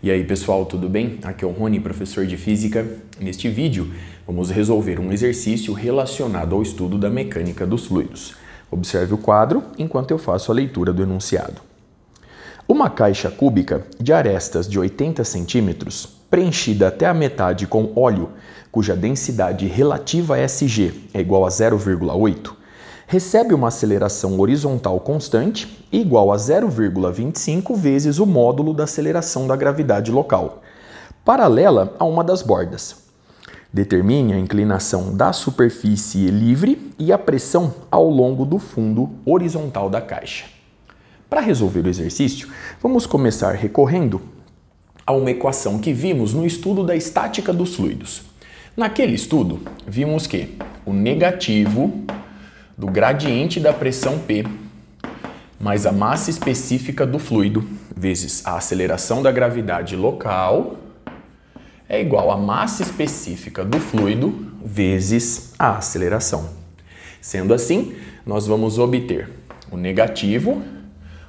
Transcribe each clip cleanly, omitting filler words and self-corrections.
E aí pessoal, tudo bem? Aqui é o Rony, professor de Física. Neste vídeo vamos resolver um exercício relacionado ao estudo da mecânica dos fluidos. Observe o quadro enquanto eu faço a leitura do enunciado. Uma caixa cúbica de arestas de 80 centímetros, preenchida até a metade com óleo, cuja densidade relativa Sg é igual a 0,8, recebe uma aceleração horizontal constante igual a 0,25 vezes o módulo da aceleração da gravidade local, paralela a uma das bordas. Determine a inclinação da superfície livre e a pressão ao longo do fundo horizontal da caixa. Para resolver o exercício, vamos começar recorrendo a uma equação que vimos no estudo da estática dos fluidos. Naquele estudo, vimos que o negativo do gradiente da pressão P mais a massa específica do fluido vezes a aceleração da gravidade local é igual a massa específica do fluido vezes a aceleração. Sendo assim, nós vamos obter o negativo,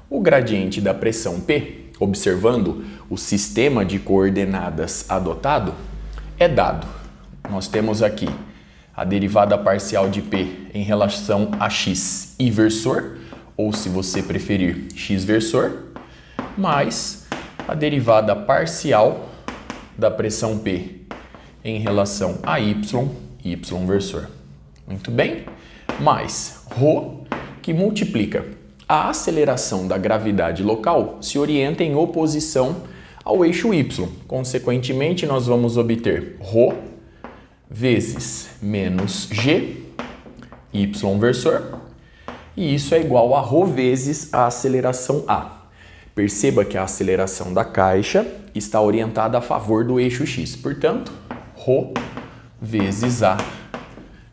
o gradiente da pressão P, observando o sistema de coordenadas adotado, é dado. Nós temos aqui a derivada parcial de P em relação a x inversor, ou se você preferir, x versor, mais a derivada parcial da pressão P em relação a y versor. Muito bem? Mais ρ, que multiplica a aceleração da gravidade local, se orienta em oposição ao eixo y. Consequentemente, nós vamos obter ρ vezes menos g, y versor, e isso é igual a ρ vezes a aceleração A. Perceba que a aceleração da caixa está orientada a favor do eixo x, portanto, ρ vezes a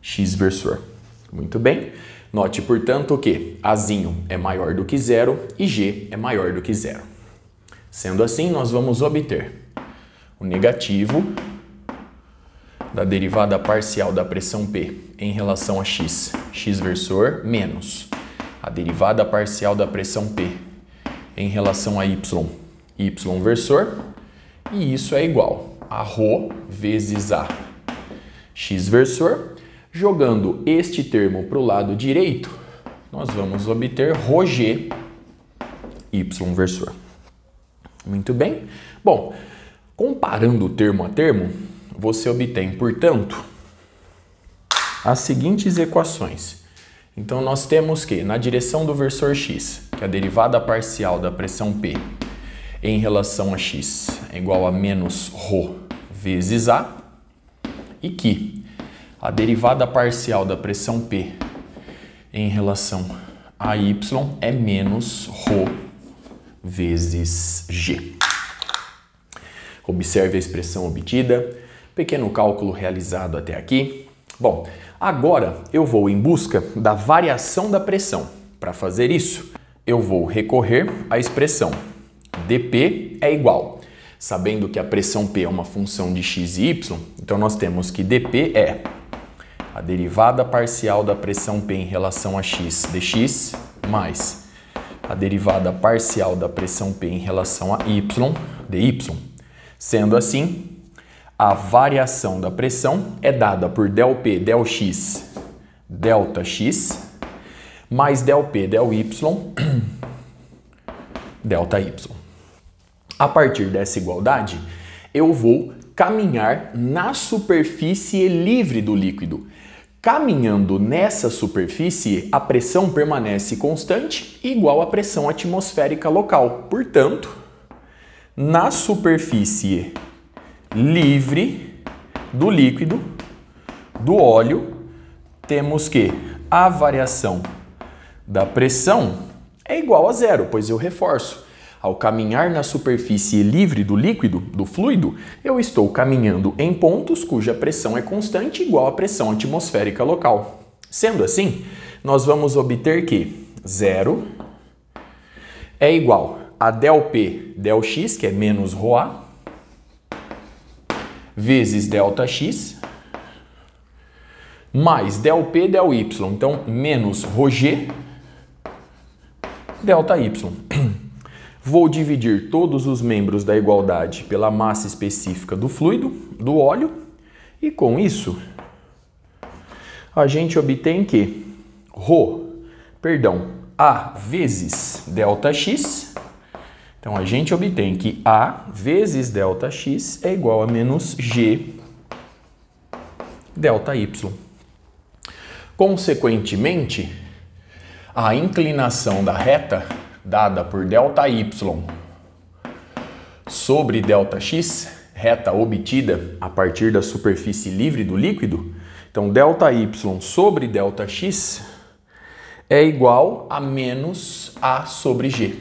x versor. Muito bem? Note, portanto, que Azinho é maior do que zero e G é maior do que zero. Sendo assim, nós vamos obter o negativo da derivada parcial da pressão P em relação a x versor, menos a derivada parcial da pressão P em relação a y versor, e isso é igual a ρ vezes a x versor. Jogando este termo para o lado direito, nós vamos obter ρg y versor. Muito bem? Bom, comparando termo a termo, você obtém, portanto, as seguintes equações. Então, nós temos que, na direção do versor x, que a derivada parcial da pressão P em relação a x é igual a menos ρ vezes a, e que a derivada parcial da pressão P em relação a y é menos ρ vezes g. Observe a expressão obtida, pequeno cálculo realizado até aqui. Bom, agora eu vou em busca da variação da pressão. Para fazer isso, eu vou recorrer à expressão dP é igual. Sabendo que a pressão P é uma função de x e y, então nós temos que dP é a derivada parcial da pressão P em relação a x dx mais a derivada parcial da pressão P em relação a y dy. Sendo assim, a variação da pressão é dada por ΔP, ΔX, ΔX, mais ΔP, ΔY, ΔY. A partir dessa igualdade, eu vou caminhar na superfície livre do líquido. Caminhando nessa superfície, a pressão permanece constante, igual à pressão atmosférica local. Portanto, na superfície livre do líquido, do óleo, temos que a variação da pressão é igual a zero, pois eu reforço. Ao caminhar na superfície livre do líquido, do fluido, eu estou caminhando em pontos cuja pressão é constante igual à pressão atmosférica local. Sendo assim, nós vamos obter que zero é igual a ΔP, ΔX, que é menos ρA, vezes ΔX, mais ΔP, ΔY, então menos ρg, ΔY. Vou dividir todos os membros da igualdade pela massa específica do fluido, do óleo, e com isso a gente obtém que A vezes ΔX. Então a gente obtém que A vezes ΔX é igual a menos G ΔY. Consequentemente, a inclinação da reta dada por ΔY sobre ΔX, reta obtida a partir da superfície livre do líquido, então ΔY sobre ΔX é igual a menos A sobre G.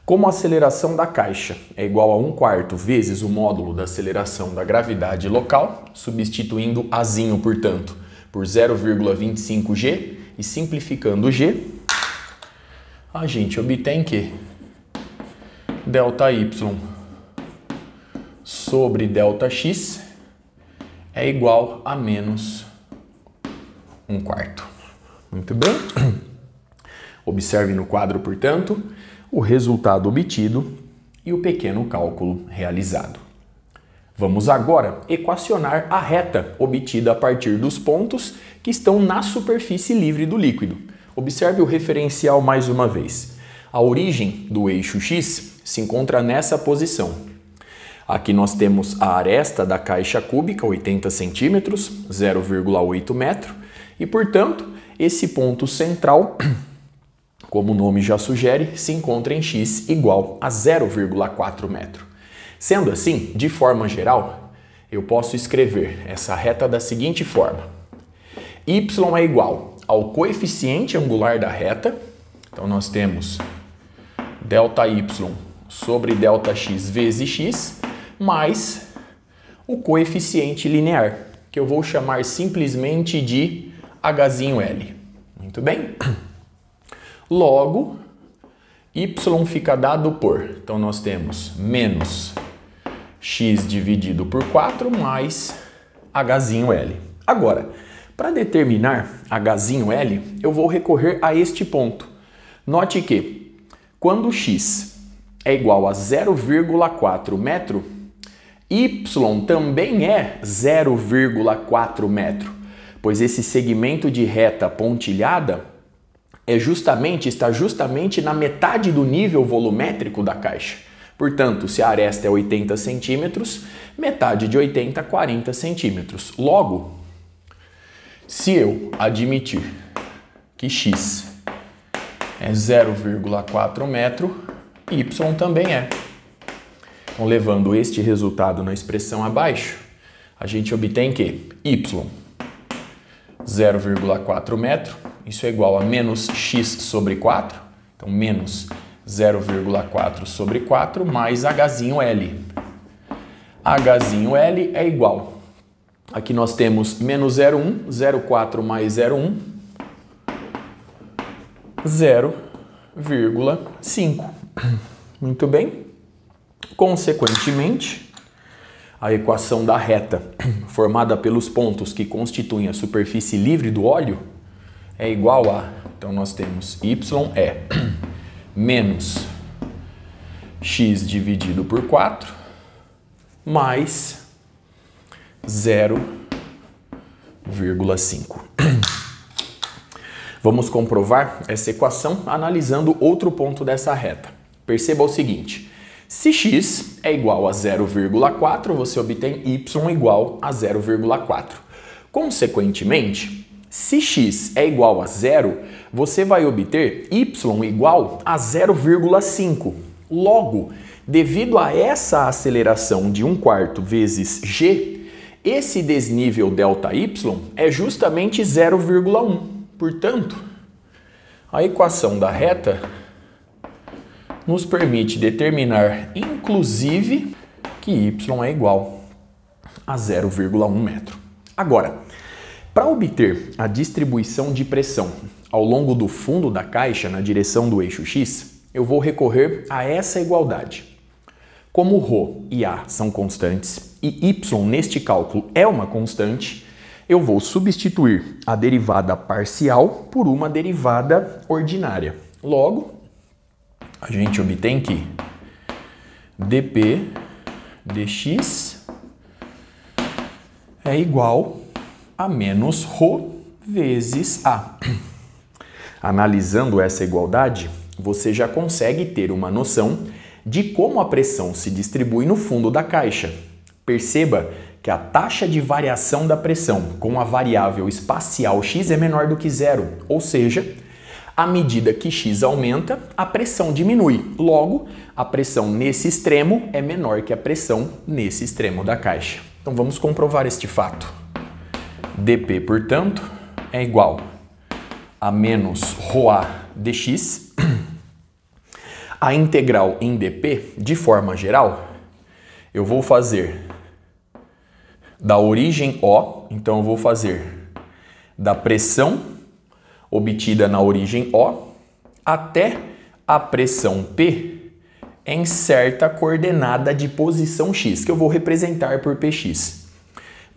Como a aceleração da caixa é igual a 1/4 vezes o módulo da aceleração da gravidade local, substituindo Azinho, portanto, por 0,25G e simplificando G, a gente obtém que ΔY sobre ΔX é igual a menos 1/4. Muito bem. Observe no quadro, portanto, o resultado obtido e o pequeno cálculo realizado. Vamos agora equacionar a reta obtida a partir dos pontos que estão na superfície livre do líquido. Observe o referencial mais uma vez. A origem do eixo X se encontra nessa posição. Aqui nós temos a aresta da caixa cúbica, 80 centímetros, 0,8 metro, e, portanto, esse ponto central, como o nome já sugere, se encontra em X igual a 0,4 metro. Sendo assim, de forma geral, eu posso escrever essa reta da seguinte forma. Y é igual ao coeficiente angular da reta, então nós temos ΔY sobre ΔX vezes X, mais o coeficiente linear, que eu vou chamar simplesmente de H'L. Muito bem? Logo, Y fica dado por, então nós temos menos X dividido por 4 mais H'L. Agora, para determinar H'L, eu vou recorrer a este ponto. Note que, quando X é igual a 0,4 metro, Y também é 0,4 metro, pois esse segmento de reta pontilhada está justamente na metade do nível volumétrico da caixa. Portanto, se a aresta é 80 centímetros, metade de 80 é 40 centímetros. Logo, se eu admitir que X é 0,4 metro, Y também é. Então, levando este resultado na expressão abaixo, a gente obtém que Y, 0,4 metro, isso é igual a menos X sobre 4, então menos 0,4 sobre 4 mais H'L. H'L é igual, aqui nós temos menos 0,1, 0,4 mais 0,1, 0,5. Muito bem. Consequentemente, a equação da reta formada pelos pontos que constituem a superfície livre do óleo é igual a, então nós temos Y é menos X dividido por 4 mais 0,5. Vamos comprovar essa equação analisando outro ponto dessa reta. Perceba o seguinte, se X é igual a 0,4, você obtém Y igual a 0,4. Consequentemente, se X é igual a 0, você vai obter Y igual a 0,5. Logo, devido a essa aceleração de 1/4 vezes G, esse desnível ΔY é justamente 0,1. Portanto, a equação da reta nos permite determinar, inclusive, que Y é igual a 0,1 metro. Agora, para obter a distribuição de pressão ao longo do fundo da caixa na direção do eixo X, eu vou recorrer a essa igualdade. Como ρ e A são constantes e Y neste cálculo é uma constante, eu vou substituir a derivada parcial por uma derivada ordinária. Logo, a gente obtém que dP dx é igual a menos ρ vezes A. Analisando essa igualdade, você já consegue ter uma noção de como a pressão se distribui no fundo da caixa. Perceba que a taxa de variação da pressão com a variável espacial x é menor do que zero, ou seja, à medida que x aumenta, a pressão diminui. Logo, a pressão nesse extremo é menor que a pressão nesse extremo da caixa. Então vamos comprovar este fato. dP, portanto, é igual a menos ρA dx. A integral em dP, de forma geral, eu vou fazer da origem O, então eu vou fazer da pressão obtida na origem O até a pressão P em certa coordenada de posição x, que eu vou representar por Px.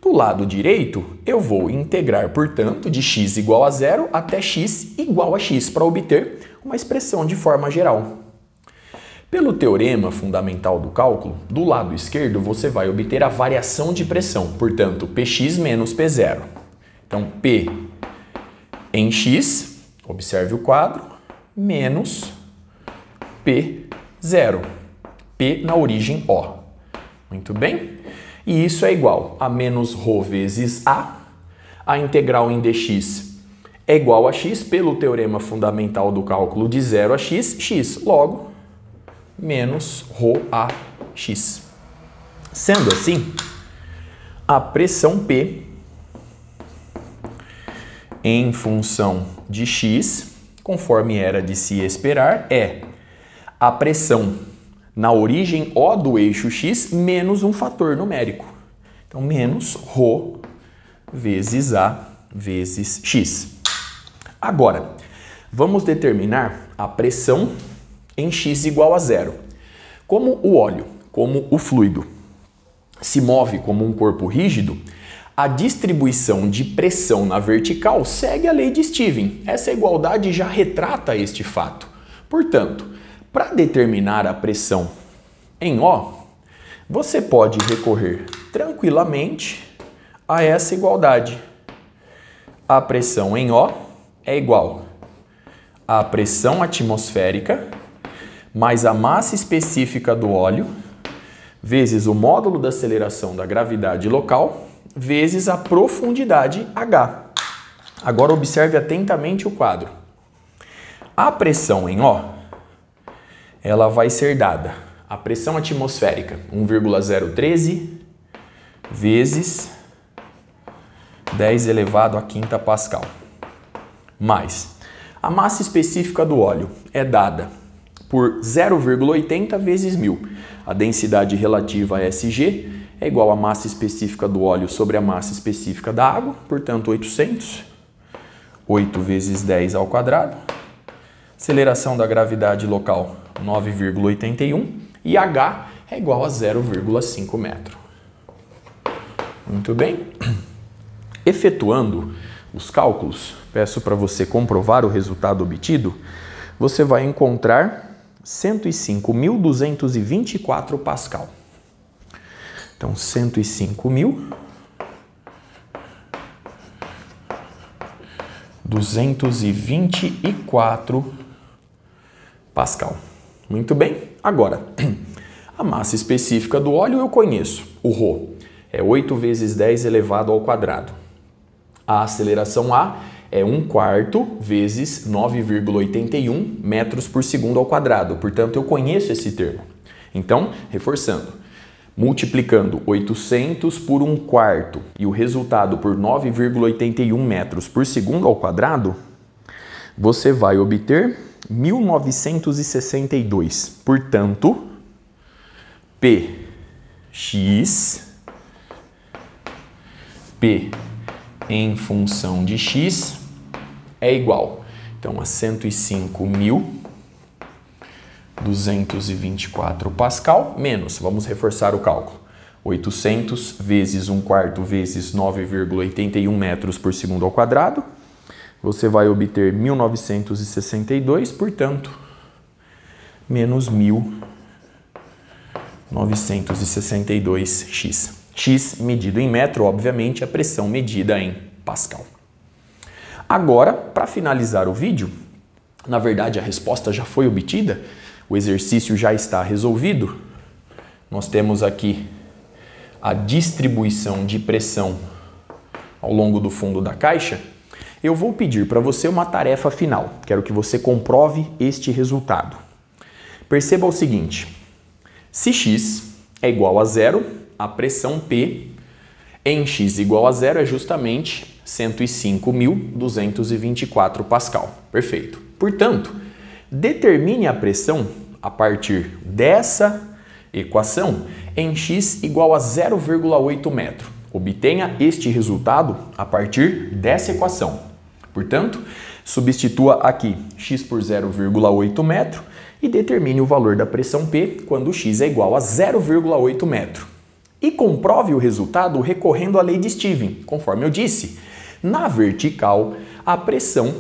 Do lado direito, eu vou integrar, portanto, de x igual a zero até x igual a x, para obter uma expressão de forma geral. Pelo teorema fundamental do cálculo, do lado esquerdo você vai obter a variação de pressão, portanto, Px menos P0. Então, P em x, observe o quadro, menos P0. P na origem O. Muito bem? E isso é igual a menos ρ vezes A. A integral em dx é igual a x pelo teorema fundamental do cálculo de 0 a x, x. Logo, menos ρAx. Sendo assim, a pressão P em função de x, conforme era de se esperar, é a pressão na origem O do eixo x menos um fator numérico. Então, menos ρ vezes A vezes x. Agora, vamos determinar a pressão em x igual a zero. Como o óleo, como o fluido, se move como um corpo rígido, a distribuição de pressão na vertical segue a lei de Stevens. Essa igualdade já retrata este fato. Portanto, para determinar a pressão em O, você pode recorrer tranquilamente a essa igualdade. A pressão em O é igual à pressão atmosférica mais a massa específica do óleo, vezes o módulo da aceleração da gravidade local, vezes a profundidade H. Agora observe atentamente o quadro. A pressão em O, ela vai ser dada a pressão atmosférica 1,013 vezes 10 elevado à quinta pascal, mais a massa específica do óleo é dada por 0,80 vezes 1000. A densidade relativa a SG é igual à massa específica do óleo sobre a massa específica da água, portanto 800, 8 vezes 10 ao quadrado. Aceleração da gravidade local 9,81 e H é igual a 0,5 metro. Muito bem. Efetuando os cálculos, peço para você comprovar o resultado obtido, você vai encontrar 105.224 Pascal. Então, 105.224 Pascal. Muito bem. Agora, a massa específica do óleo eu conheço. O ρ é 8 vezes 10 elevado ao quadrado. A aceleração A é 1/4 vezes 9,81 metros por segundo ao quadrado. Portanto, eu conheço esse termo. Então, reforçando, multiplicando 800 por 1/4 e o resultado por 9,81 metros por segundo ao quadrado, você vai obter 1962. Portanto, Px, P em função de x é igual, então, a 105.224 Pascal menos, vamos reforçar o cálculo, 800 vezes 1/4 vezes 9,81 metros por segundo ao quadrado, você vai obter 1962, portanto, menos 1.962x. X medido em metro, obviamente, a pressão medida em Pascal. Agora, para finalizar o vídeo, na verdade a resposta já foi obtida, o exercício já está resolvido. Nós temos aqui a distribuição de pressão ao longo do fundo da caixa. Eu vou pedir para você uma tarefa final. Quero que você comprove este resultado. Perceba o seguinte: se x é igual a zero, a pressão P em x igual a zero é justamente 105.224 Pascal. Perfeito. Portanto, determine a pressão a partir dessa equação em x igual a 0,8 metro. Obtenha este resultado a partir dessa equação. Portanto, substitua aqui x por 0,8 metro e determine o valor da pressão P quando x é igual a 0,8 metro. E comprove o resultado recorrendo à lei de Stevens. Conforme eu disse, na vertical, a pressão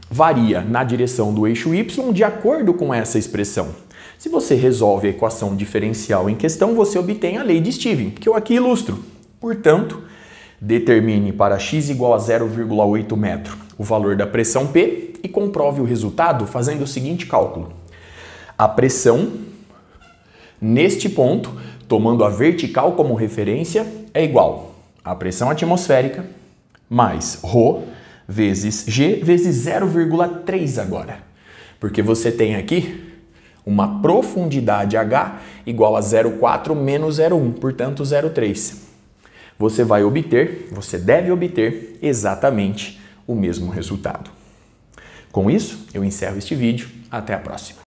varia na direção do eixo y de acordo com essa expressão. Se você resolve a equação diferencial em questão, você obtém a lei de Stevens, que eu aqui ilustro. Portanto, determine para x igual a 0,8 metro o valor da pressão P e comprove o resultado fazendo o seguinte cálculo. A pressão neste ponto, tomando a vertical como referência, é igual à pressão atmosférica mais ρ vezes G vezes 0,3 agora. Porque você tem aqui uma profundidade H igual a 0,4 menos 0,1, portanto 0,3. Você deve obter exatamente o mesmo resultado. Com isso, eu encerro este vídeo. Até a próxima.